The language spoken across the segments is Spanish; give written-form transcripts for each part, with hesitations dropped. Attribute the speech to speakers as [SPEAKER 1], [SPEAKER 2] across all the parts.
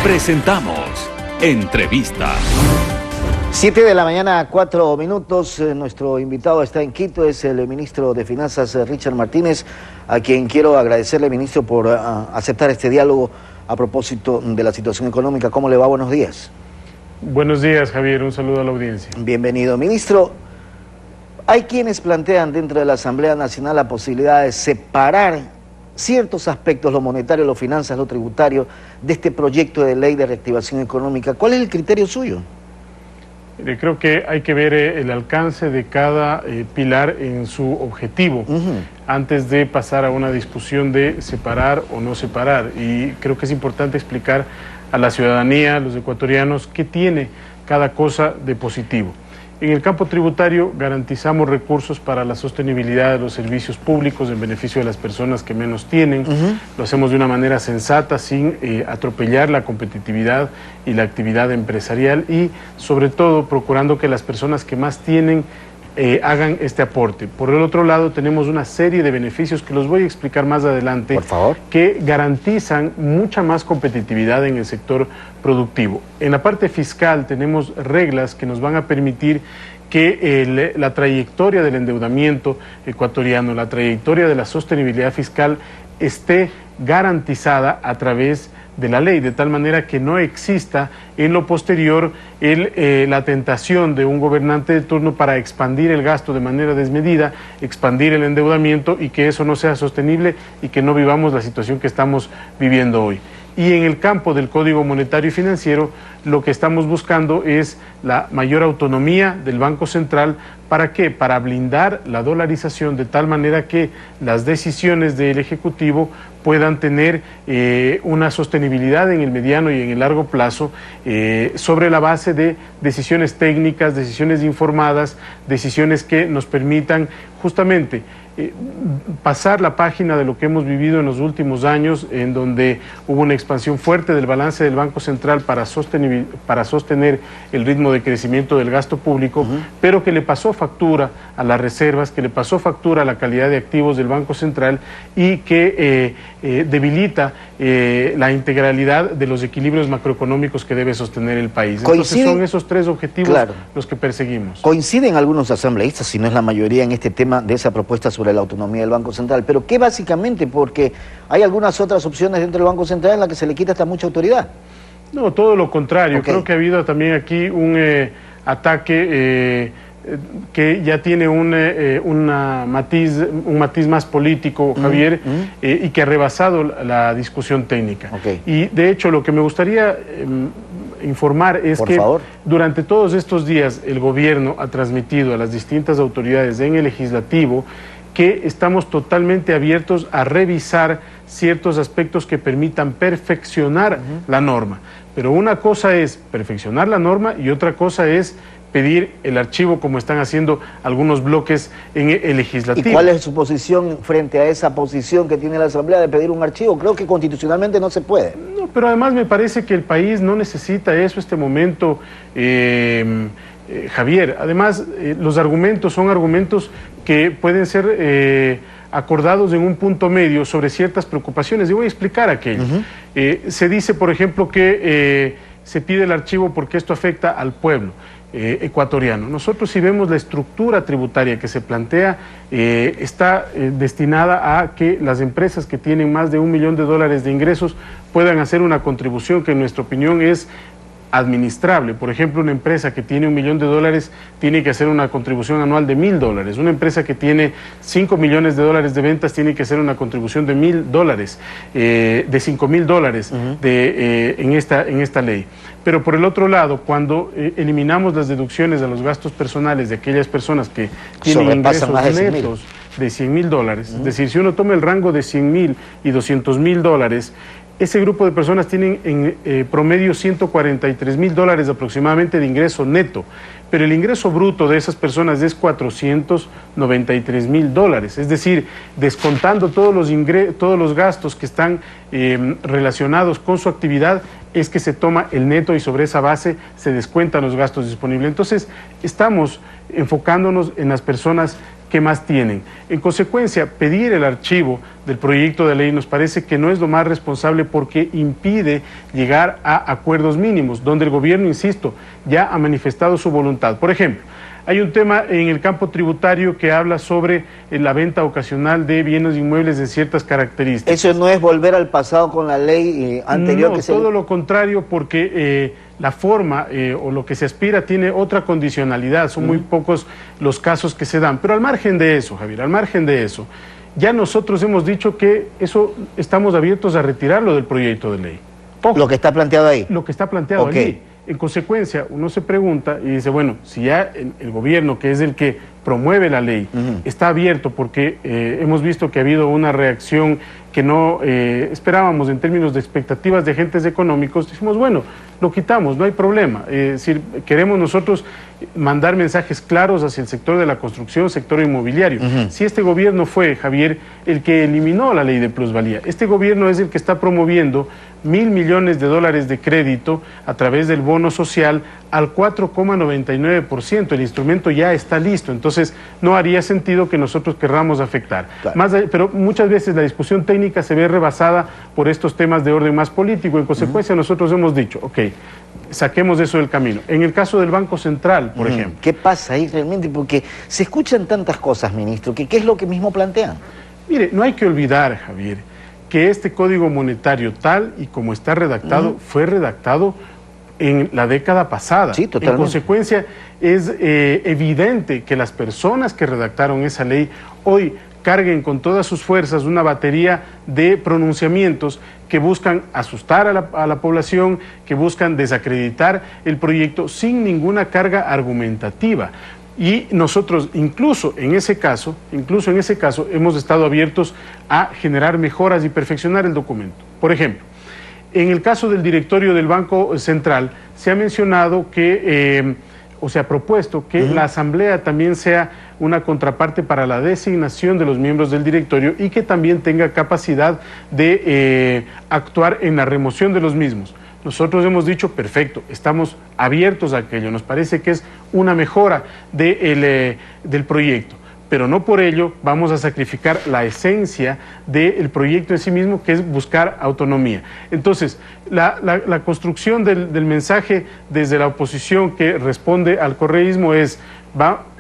[SPEAKER 1] Presentamos Entrevista.
[SPEAKER 2] 7 de la mañana, 4 minutos. Nuestro invitado está en Quito, es el ministro de Finanzas, Richard Martínez, a quien quiero agradecerle, ministro, por aceptar este diálogo a propósito de la situación económica. ¿Cómo le va? Buenos días.
[SPEAKER 3] Buenos días, Javier. Un saludo a la audiencia.
[SPEAKER 2] Bienvenido. Ministro, hay quienes plantean dentro de la Asamblea Nacional la posibilidad de separar ciertos aspectos, lo monetario, lo finanzas, lo tributario, de este proyecto de ley de reactivación económica. ¿Cuál es el criterio suyo?
[SPEAKER 3] Creo que hay que ver el alcance de cada pilar en su objetivo antes de pasar a una discusión de separar o no separar. Y creo que es importante explicar a la ciudadanía, a los ecuatorianos, qué tiene cada cosa de positivo. En el campo tributario garantizamos recursos para la sostenibilidad de los servicios públicos en beneficio de las personas que menos tienen. Lo hacemos de una manera sensata, sin atropellar la competitividad y la actividad empresarial y, sobre todo, procurando que las personas que más tienen hagan este aporte. Por el otro lado, tenemos una serie de beneficios que los voy a explicar más adelante,
[SPEAKER 2] por favor,
[SPEAKER 3] que garantizan mucha más competitividad en el sector productivo. En la parte fiscal tenemos reglas que nos van a permitir que la trayectoria del endeudamiento ecuatoriano, la trayectoria de la sostenibilidad fiscal esté garantizada a través de la ley, de tal manera que no exista en lo posterior la tentación de un gobernante de turno para expandir el gasto de manera desmedida, expandir el endeudamiento y que eso no sea sostenible y que no vivamos la situación que estamos viviendo hoy. Y en el campo del Código Monetario y Financiero, lo que estamos buscando es la mayor autonomía del Banco Central. ¿Para qué? Para blindar la dolarización de tal manera que las decisiones del Ejecutivo puedan tener una sostenibilidad en el mediano y en el largo plazo sobre la base de decisiones técnicas, decisiones informadas, decisiones que nos permitan justamente pasar la página de lo que hemos vivido en los últimos años, en donde hubo una expansión fuerte del balance del Banco Central para sostener el ritmo de crecimiento del gasto público, pero que le pasó factura a las reservas, que le pasó factura a la calidad de activos del Banco Central y que debilita la integralidad de los equilibrios macroeconómicos que debe sostener el país. Entonces son esos tres objetivos los que perseguimos.
[SPEAKER 2] Coinciden algunos asambleístas, si no es la mayoría, en este tema de esa propuesta sobre la autonomía del Banco Central, pero ¿qué básicamente? Porque hay algunas otras opciones dentro del Banco Central en las que se le quita hasta mucha autoridad. No,
[SPEAKER 3] todo lo contrario. Creo que ha habido también aquí un ataque que ya tiene un matiz más político, Javier, y que ha rebasado la discusión técnica. Y de hecho lo que me gustaría informar es que durante todos estos días el gobierno ha transmitido a las distintas autoridades en el legislativo que estamos totalmente abiertos a revisar ciertos aspectos que permitan perfeccionar la norma. Pero una cosa es perfeccionar la norma y otra cosa es pedir el archivo, como están haciendo algunos bloques en el legislativo.
[SPEAKER 2] ¿Y cuál es su posición frente a esa posición que tiene la Asamblea de pedir un archivo? Creo que constitucionalmente no se puede.
[SPEAKER 3] No, pero además me parece que el país no necesita eso este momento, Javier. Además, los argumentos son argumentos que pueden ser acordados en un punto medio sobre ciertas preocupaciones. Y voy a explicar aquello. Se dice, por ejemplo, que se pide el archivo porque esto afecta al pueblo ecuatoriano. Nosotros, si vemos la estructura tributaria que se plantea, está destinada a que las empresas que tienen más de $1 millón de ingresos puedan hacer una contribución que en nuestra opinión es administrable. Por ejemplo, una empresa que tiene $1 millón tiene que hacer una contribución anual de $1.000. Una empresa que tiene $5 millones de ventas tiene que hacer una contribución de $1.000, de $5.000 en esta ley. Pero por el otro lado, cuando eliminamos las deducciones a los gastos personales de aquellas personas que tienen ingresos netos de $100.000, es decir, si uno toma el rango de $100.000 y $200.000, ese grupo de personas tienen en promedio $143.000 aproximadamente de ingreso neto, pero el ingreso bruto de esas personas es $493.000, es decir, descontando todos los gastos que están relacionados con su actividad, es que se toma el neto y sobre esa base se descuentan los gastos disponibles. Entonces, estamos enfocándonos en las personas que más tienen. En consecuencia, pedir el archivo del proyecto de ley nos parece que no es lo más responsable porque impide llegar a acuerdos mínimos, donde el gobierno, insisto, ya ha manifestado su voluntad. Por ejemplo, hay un tema en el campo tributario que habla sobre la venta ocasional de bienes inmuebles de ciertas características.
[SPEAKER 2] ¿Eso no es volver al pasado con la ley anterior?
[SPEAKER 3] No, todo lo contrario, porque la forma o lo que se aspira tiene otra condicionalidad. Son muy pocos los casos que se dan. Pero al margen de eso, Javier, al margen de eso, ya nosotros hemos dicho que eso estamos abiertos a retirarlo del proyecto de ley.
[SPEAKER 2] Ojo, lo que está planteado ahí.
[SPEAKER 3] Lo que está planteado allí. En consecuencia, uno se pregunta y dice, bueno, si ya el gobierno, que es el que promueve la ley, está abierto porque hemos visto que ha habido una reacción que no esperábamos en términos de expectativas de agentes económicos, decimos, bueno, lo quitamos, no hay problema. Es decir, queremos nosotros mandar mensajes claros hacia el sector de la construcción, sector inmobiliario. Si este gobierno fue, Javier, el que eliminó la ley de plusvalía, este gobierno es el que está promoviendo $1.000 millones de crédito a través del bono social al 4,99%. El instrumento ya está listo, entonces no haría sentido que nosotros querramos afectar. Claro. Pero muchas veces la discusión técnica se ve rebasada por estos temas de orden más político. En consecuencia, nosotros hemos dicho, ok, saquemos eso del camino. En el caso del Banco Central, por ejemplo.
[SPEAKER 2] ¿Qué pasa ahí realmente? Porque se escuchan tantas cosas, ministro, que ¿qué es lo que mismo plantean?
[SPEAKER 3] Mire, no hay que olvidar, Javier, que este código monetario, tal y como está redactado, fue redactado en la década pasada.
[SPEAKER 2] Sí, totalmente.
[SPEAKER 3] En consecuencia, es evidente que las personas que redactaron esa ley hoy carguen con todas sus fuerzas una batería de pronunciamientos que buscan asustar a la población, que buscan desacreditar el proyecto sin ninguna carga argumentativa. Y nosotros, incluso en ese caso, hemos estado abiertos a generar mejoras y perfeccionar el documento. Por ejemplo, en el caso del directorio del Banco Central, se ha mencionado que, o se ha propuesto que la Asamblea también sea una contraparte para la designación de los miembros del directorio y que también tenga capacidad de actuar en la remoción de los mismos. Nosotros hemos dicho, perfecto, estamos abiertos a aquello, nos parece que es una mejora del proyecto, pero no por ello vamos a sacrificar la esencia del proyecto en sí mismo, que es buscar autonomía. Entonces, la construcción del mensaje desde la oposición que responde al correísmo es,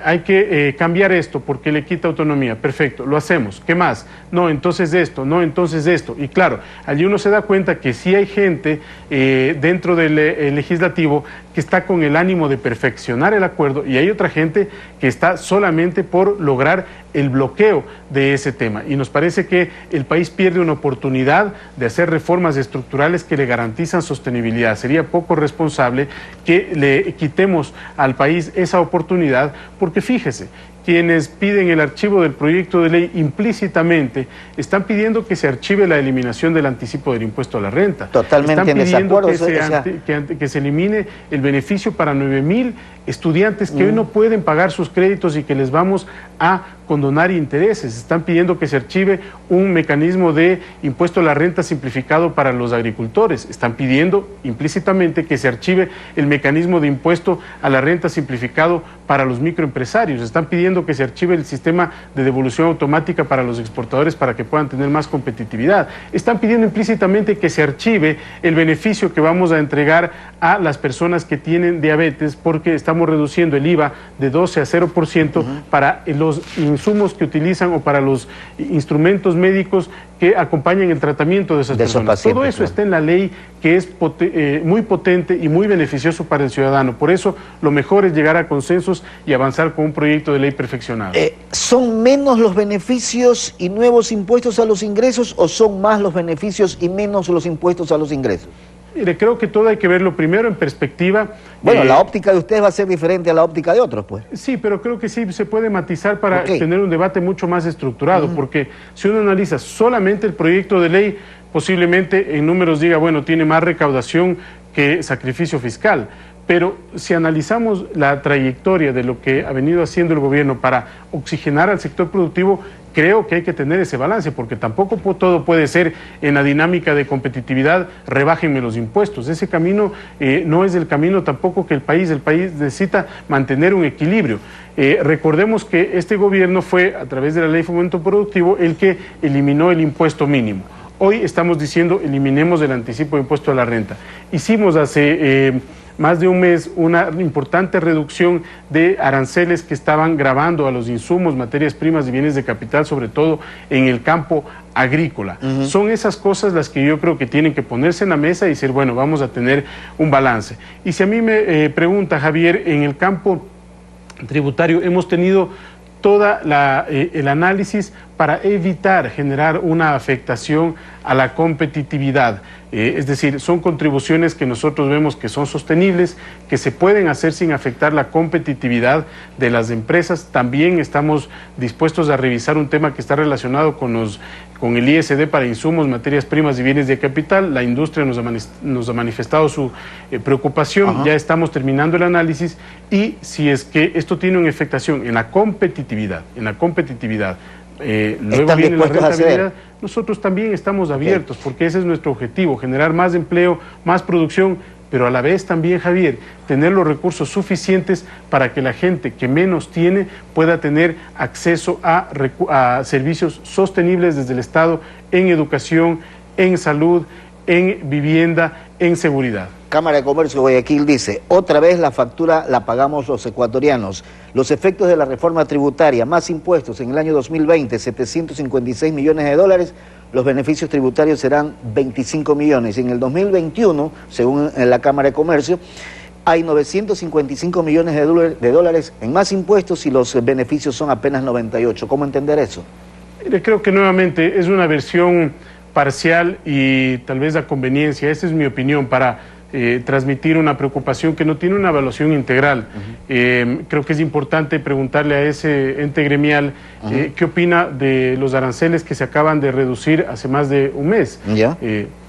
[SPEAKER 3] hay que cambiar esto porque le quita autonomía. Perfecto, lo hacemos. ¿Qué más? No, entonces esto, no, entonces esto. Y claro, allí uno se da cuenta que sí hay gente dentro del legislativo que está con el ánimo de perfeccionar el acuerdo y hay otra gente que está solamente por lograr el bloqueo de ese tema. Y nos parece que el país pierde una oportunidad de hacer reformas estructurales que le garantizan sostenibilidad. Sería poco responsable que le quitemos al país esa oportunidad, porque fíjese, quienes piden el archivo del proyecto de ley implícitamente están pidiendo que se archive la eliminación del anticipo del impuesto a la renta.
[SPEAKER 2] Totalmente en desacuerdo.
[SPEAKER 3] Están pidiendo que se elimine el beneficio para 9.000 estudiantes que hoy no pueden pagar sus créditos y que les vamos a condonar intereses. Están pidiendo que se archive un mecanismo de impuesto a la renta simplificado para los agricultores. Están pidiendo implícitamente que se archive el mecanismo de impuesto a la renta simplificado para los microempresarios. Están pidiendo que se archive el sistema de devolución automática para los exportadores para que puedan tener más competitividad. Están pidiendo implícitamente que se archive el beneficio que vamos a entregar a las personas que tienen diabetes, porque estamos reduciendo el IVA de 12 a 0% para los insumos que utilizan o para los instrumentos médicos que acompañan el tratamiento de esas personas. Todo eso está en la ley, que es muy potente y muy beneficioso para el ciudadano. Por eso lo mejor es llegar a consensos y avanzar con un proyecto de ley perfeccionado.
[SPEAKER 2] ¿Son menos los beneficios y nuevos impuestos a los ingresos o son más los beneficios y menos los impuestos a los ingresos?
[SPEAKER 3] Mire, creo que todo hay que verlo primero en perspectiva.
[SPEAKER 2] Bueno, la óptica de ustedes va a ser diferente a la óptica de otros, pues.
[SPEAKER 3] Sí, pero creo que sí se puede matizar para tener un debate mucho más estructurado, porque si uno analiza solamente el proyecto de ley, posiblemente en números diga, bueno, tiene más recaudación que sacrificio fiscal. Pero si analizamos la trayectoria de lo que ha venido haciendo el gobierno para oxigenar al sector productivo, creo que hay que tener ese balance, porque tampoco todo puede ser en la dinámica de competitividad, rebájenme los impuestos. Ese camino no es el camino tampoco que el país necesita mantener un equilibrio. Recordemos que este gobierno fue, a través de la Ley de Fomento Productivo, el que eliminó el impuesto mínimo. Hoy estamos diciendo, eliminemos el anticipo de impuesto a la renta. Hicimos hace más de un mes una importante reducción de aranceles que estaban gravando a los insumos, materias primas y bienes de capital, sobre todo en el campo agrícola. Son esas cosas las que yo creo que tienen que ponerse en la mesa y decir, bueno, vamos a tener un balance. Y si a mí me pregunta, Javier, en el campo tributario hemos tenido todo el análisis para evitar generar una afectación a la competitividad. Es decir, son contribuciones que nosotros vemos que son sostenibles, que se pueden hacer sin afectar la competitividad de las empresas. También estamos dispuestos a revisar un tema que está relacionado con el ISD para insumos, materias primas y bienes de capital. La industria nos ha manifestado su preocupación. Ya estamos terminando el análisis y si es que esto tiene una afectación en la competitividad, luego viene la rentabilidad, nosotros también estamos abiertos, porque ese es nuestro objetivo, generar más empleo, más producción, pero a la vez también, Javier, tener los recursos suficientes para que la gente que menos tiene pueda tener acceso a servicios sostenibles desde el Estado en educación, en salud, en vivienda, en seguridad.
[SPEAKER 2] Cámara de Comercio Guayaquil dice, otra vez la factura la pagamos los ecuatorianos. Los efectos de la reforma tributaria, más impuestos en el año 2020, 756 millones de dólares, los beneficios tributarios serán 25 millones. En el 2021, según la Cámara de Comercio, hay 955 millones de dólares en más impuestos y los beneficios son apenas 98. ¿Cómo entender eso?
[SPEAKER 3] Creo que nuevamente es una versión parcial y tal vez a conveniencia. Esa es mi opinión para transmitir una preocupación que no tiene una evaluación integral. Creo que es importante preguntarle a ese ente gremial qué opina de los aranceles que se acaban de reducir hace más de un mes.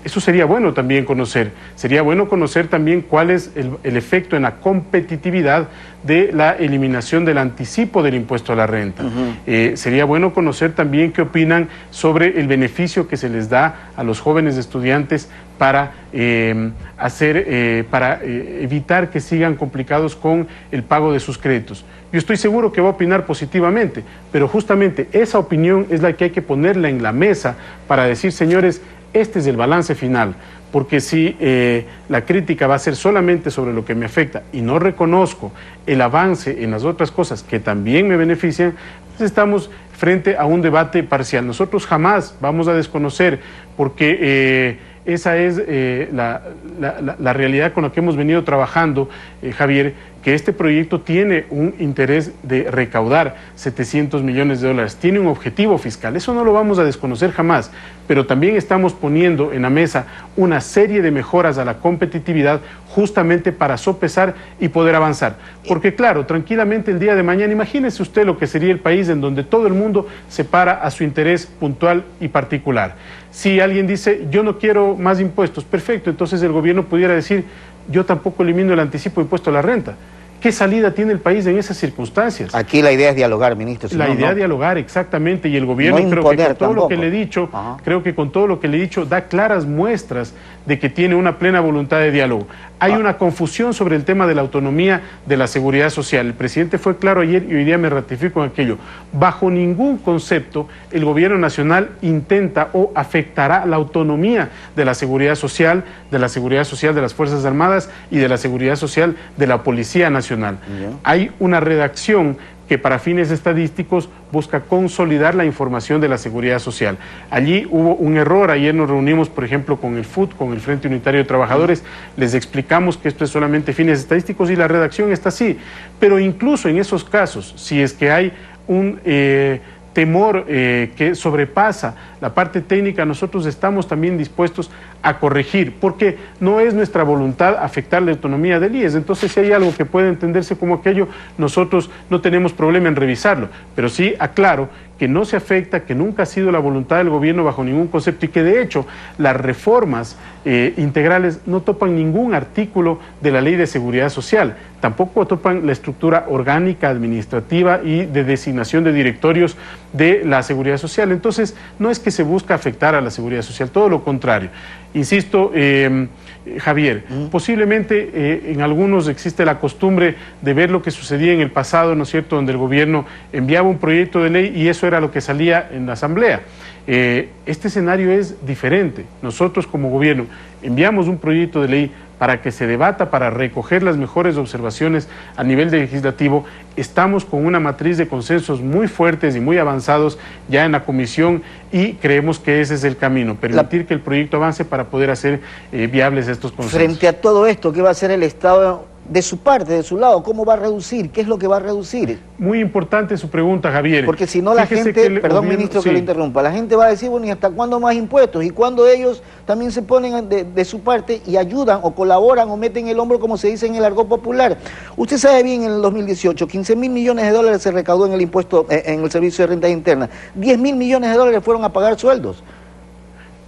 [SPEAKER 3] Eso sería bueno también conocer. Sería bueno conocer también cuál es el efecto en la competitividad de la eliminación del anticipo del impuesto a la renta. Sería bueno conocer también qué opinan sobre el beneficio que se les da a los jóvenes estudiantes para evitar que sigan complicados con el pago de sus créditos. Yo estoy seguro que va a opinar positivamente, pero justamente esa opinión es la que hay que ponerla en la mesa para decir, señores, este es el balance final, porque si la crítica va a ser solamente sobre lo que me afecta y no reconozco el avance en las otras cosas que también me benefician, pues estamos frente a un debate parcial. Nosotros jamás vamos a desconocer, porque esa es la realidad con la que hemos venido trabajando, Javier, que este proyecto tiene un interés de recaudar 700 millones de dólares, tiene un objetivo fiscal, eso no lo vamos a desconocer jamás, pero también estamos poniendo en la mesa una serie de mejoras a la competitividad justamente para sopesar y poder avanzar. Porque claro, tranquilamente el día de mañana, imagínese usted lo que sería el país en donde todo el mundo se para a su interés puntual y particular. Si alguien dice, yo no quiero más impuestos, perfecto, entonces el gobierno pudiera decir, yo tampoco elimino el anticipo de impuesto a la renta. ¿Qué salida tiene el país en esas circunstancias?
[SPEAKER 2] Aquí la idea es dialogar, ministro.
[SPEAKER 3] La idea es dialogar, exactamente, y el gobierno creo que con todo lo que le he dicho, creo que con todo lo que le he dicho da claras muestras de que tiene una plena voluntad de diálogo. Hay una confusión sobre el tema de la autonomía de la seguridad social. El presidente fue claro ayer y hoy día me ratifico en aquello. Bajo ningún concepto el gobierno nacional intenta o afectará la autonomía de la seguridad social de las Fuerzas Armadas y de la seguridad social de la Policía Nacional. Hay una redacción que para fines estadísticos busca consolidar la información de la seguridad social. Allí hubo un error, ayer nos reunimos, por ejemplo, con el FUT, con el Frente Unitario de Trabajadores, les explicamos que esto es solamente fines estadísticos y la redacción está así. Pero incluso en esos casos, si es que hay un temor que sobrepasa la parte técnica, nosotros estamos también dispuestos a corregir, porque no es nuestra voluntad afectar la autonomía del IES. Entonces, si hay algo que puede entenderse como aquello, nosotros no tenemos problema en revisarlo, pero sí aclaro que no se afecta, que nunca ha sido la voluntad del gobierno bajo ningún concepto y que de hecho las reformas integrales no topan ningún artículo de la Ley de Seguridad Social, tampoco topan la estructura orgánica, administrativa y de designación de directorios de la Seguridad Social. Entonces, no es que se busca afectar a la Seguridad Social, todo lo contrario. Insisto, Javier, posiblemente en algunos existe la costumbre de ver lo que sucedía en el pasado, ¿no es cierto?, donde el gobierno enviaba un proyecto de ley y eso era lo que salía en la Asamblea. Este escenario es diferente. Nosotros como gobierno enviamos un proyecto de ley para que se debata, para recoger las mejores observaciones a nivel legislativo. Estamos con una matriz de consensos muy fuertes y muy avanzados ya en la comisión y creemos que ese es el camino, permitir que el proyecto avance para poder hacer viables estos consensos.
[SPEAKER 2] Frente a todo esto, ¿qué va a hacer el Estado de su parte, de su lado? ¿Cómo va a reducir? ¿Qué es lo que va a reducir?
[SPEAKER 3] Muy importante su pregunta, Javier.
[SPEAKER 2] Porque si no la gente, perdón ministro que lo interrumpa, la gente va a decir, bueno, ¿y hasta cuándo más impuestos? ¿Y cuándo ellos también se ponen de su parte y ayudan o colaboran o meten el hombro, como se dice en el argot popular? Usted sabe bien, en el 2018, 15.000 millones de dólares se recaudó en el impuesto, en el servicio de rentas internas. 10.000 millones de dólares fueron a pagar sueldos.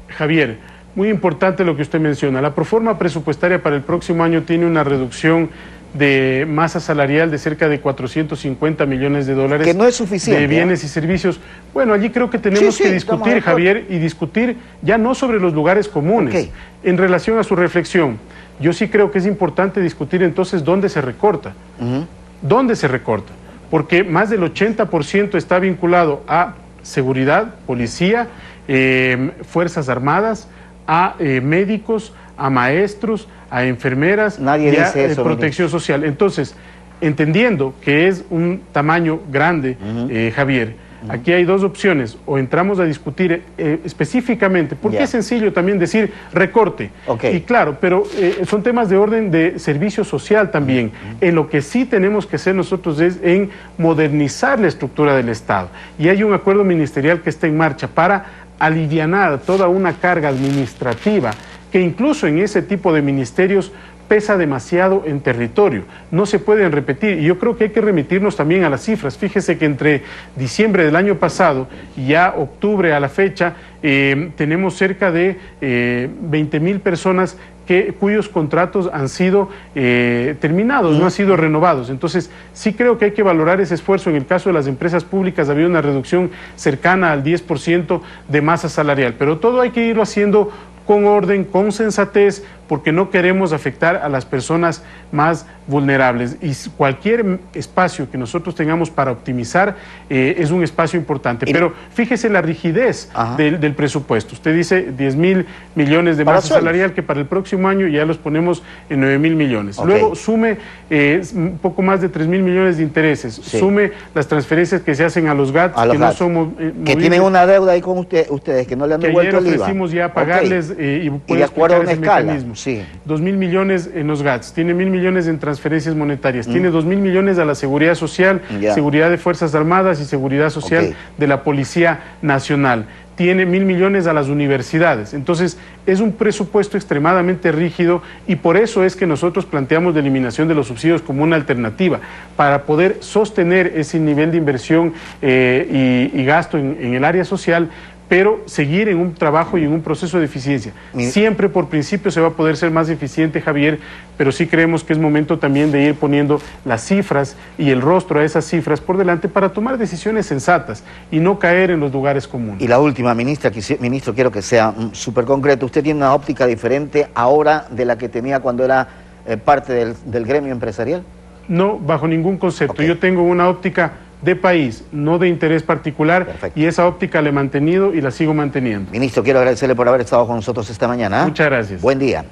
[SPEAKER 3] Javier, muy importante lo que usted menciona. La proforma presupuestaria para el próximo año tiene una reducción de masa salarial de cerca de 450 millones de dólares.
[SPEAKER 2] Que no es suficiente.
[SPEAKER 3] De bienes y servicios. Bueno, allí creo que tenemos que discutir, Javier, y discutir ya no sobre los lugares comunes. En relación a su reflexión, yo sí creo que es importante discutir entonces dónde se recorta. ¿Dónde se recorta? Porque más del 80% está vinculado a seguridad, policía, Fuerzas Armadas, a médicos, a maestros, a enfermeras,
[SPEAKER 2] nadie dice eso,
[SPEAKER 3] protección social. Entonces, entendiendo que es un tamaño grande, Javier, aquí hay dos opciones, o entramos a discutir específicamente, porque es sencillo también decir recorte, y claro, pero son temas de orden de servicio social también. En lo que sí tenemos que hacer nosotros es en modernizar la estructura del Estado, y hay un acuerdo ministerial que está en marcha para alivianar toda una carga administrativa que incluso en ese tipo de ministerios pesa demasiado en territorio, no se pueden repetir, y yo creo que hay que remitirnos también a las cifras. Fíjese que entre diciembre del año pasado y ya octubre a la fecha, tenemos cerca de 20.000 personas cuyos contratos han sido terminados, no han sido renovados. Entonces, sí creo que hay que valorar ese esfuerzo. En el caso de las empresas públicas había una reducción cercana al 10% de masa salarial, pero todo hay que irlo haciendo con orden, con sensatez, porque no queremos afectar a las personas más vulnerables. Y cualquier espacio que nosotros tengamos para optimizar es un espacio importante. Pero fíjese la rigidez del presupuesto. Usted dice 10.000 millones de masa salarial, que para el próximo año ya los ponemos en 9.000 millones. Luego sume un poco más de 3.000 millones de intereses. Sume las transferencias que se hacen a los GATS, que no son
[SPEAKER 2] que tienen una deuda ahí con ustedes, que no le han devuelto el IVA.
[SPEAKER 3] Que ayer ofrecimos ya pagarles y
[SPEAKER 2] de acuerdo a una escala.
[SPEAKER 3] 2.000 millones en los GATS, tiene 1.000 millones en transferencias monetarias, tiene 2.000 millones a la seguridad social, seguridad de Fuerzas Armadas y seguridad social de la Policía Nacional. Tiene 1.000 millones a las universidades. Entonces, es un presupuesto extremadamente rígido y por eso es que nosotros planteamos la eliminación de los subsidios como una alternativa, para poder sostener ese nivel de inversión y gasto en el área social, pero seguir en un trabajo y en un proceso de eficiencia. Siempre por principio se va a poder ser más eficiente, Javier, pero sí creemos que es momento también de ir poniendo las cifras y el rostro a esas cifras por delante para tomar decisiones sensatas y no caer en los lugares comunes.
[SPEAKER 2] Y la última, ministro, quiero que sea súper concreto. ¿Usted tiene una óptica diferente ahora de la que tenía cuando era parte del gremio empresarial?
[SPEAKER 3] No, bajo ningún concepto. Yo tengo una óptica de país, no de interés particular. Y esa óptica la he mantenido y la sigo manteniendo.
[SPEAKER 2] Ministro, quiero agradecerle por haber estado con nosotros esta mañana.
[SPEAKER 3] Muchas gracias.
[SPEAKER 2] Buen día.